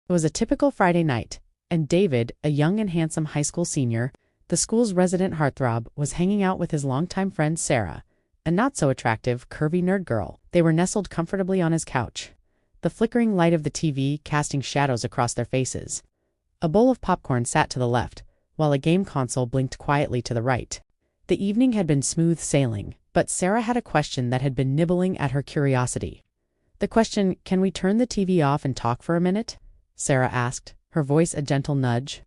It was a typical Friday night, and David, a young and handsome high school senior, the school's resident heartthrob, was hanging out with his longtime friend Sarah, a not-so-attractive, curvy nerd girl. They were nestled comfortably on his couch, the flickering light of the TV casting shadows across their faces. A bowl of popcorn sat to the left, while a game console blinked quietly to the right. The evening had been smooth sailing, but Sarah had a question that had been nibbling at her curiosity. The question, "Can we turn the TV off and talk for a minute?" Sarah asked, her voice a gentle nudge.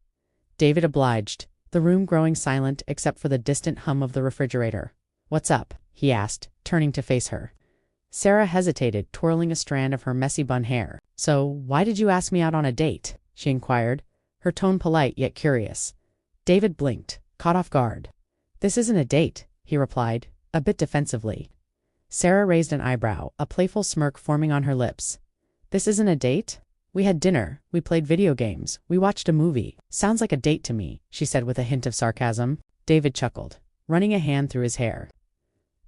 David obliged, the room growing silent except for the distant hum of the refrigerator. "What's up?" he asked, turning to face her. Sarah hesitated, twirling a strand of her messy bun hair. "So, why did you ask me out on a date?" she inquired, her tone polite yet curious. David blinked, caught off guard. "This isn't a date," he replied, a bit defensively. Sarah raised an eyebrow, a playful smirk forming on her lips. "This isn't a date? We had dinner, we played video games, we watched a movie. Sounds like a date to me," she said with a hint of sarcasm. David chuckled, running a hand through his hair.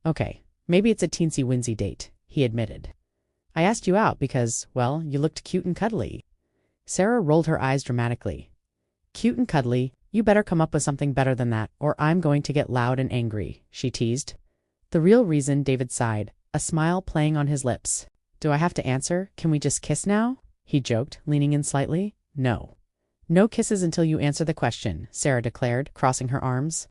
"Okay, maybe it's a teensy-winsy date," he admitted. "I asked you out because, well, you looked cute and cuddly." Sarah rolled her eyes dramatically. "Cute and cuddly? You better come up with something better than that, or I'm going to get loud and angry," she teased. The real reason, David sighed, a smile playing on his lips. "Do I have to answer? Can we just kiss now?" he joked, leaning in slightly. "No. No kisses until you answer the question," Sarah declared, crossing her arms.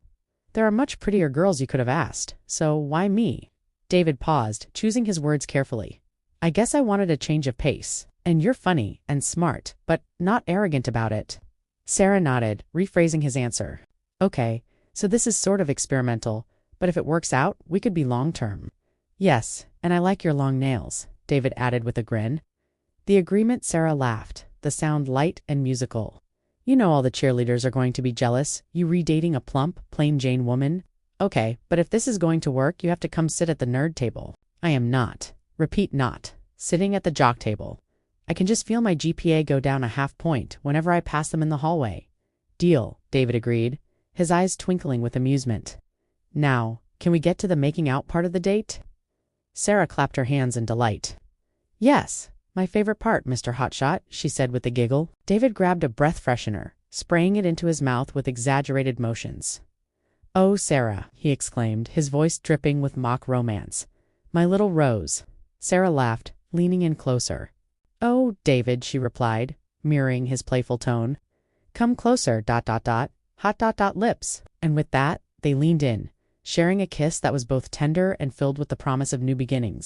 "There are much prettier girls you could have asked, so why me?" David paused, choosing his words carefully. "I guess I wanted a change of pace, and you're funny and smart, but not arrogant about it." Sarah nodded, rephrasing his answer. "Okay, so this is sort of experimental, but if it works out, we could be long-term." "Yes, and I like your long nails," David added with a grin. The agreement, Sarah laughed, the sound light and musical. "You know all the cheerleaders are going to be jealous, you redating a plump, plain Jane woman. Okay, but if this is going to work, you have to come sit at the nerd table." "I am not. Repeat not. Sitting at the jock table. I can just feel my GPA go down a half point whenever I pass them in the hallway." "Deal," David agreed, his eyes twinkling with amusement. "Now, can we get to the making out part of the date?" Sarah clapped her hands in delight. "Yes, my favorite part, Mr. Hotshot," she said with a giggle. David grabbed a breath freshener, spraying it into his mouth with exaggerated motions. "Oh, Sarah," he exclaimed, his voice dripping with mock romance. "My little rose." Sarah laughed, leaning in closer. "Oh, David," she replied, mirroring his playful tone. "Come closer, ... hot ... lips." And with that, they leaned in, sharing a kiss that was both tender and filled with the promise of new beginnings.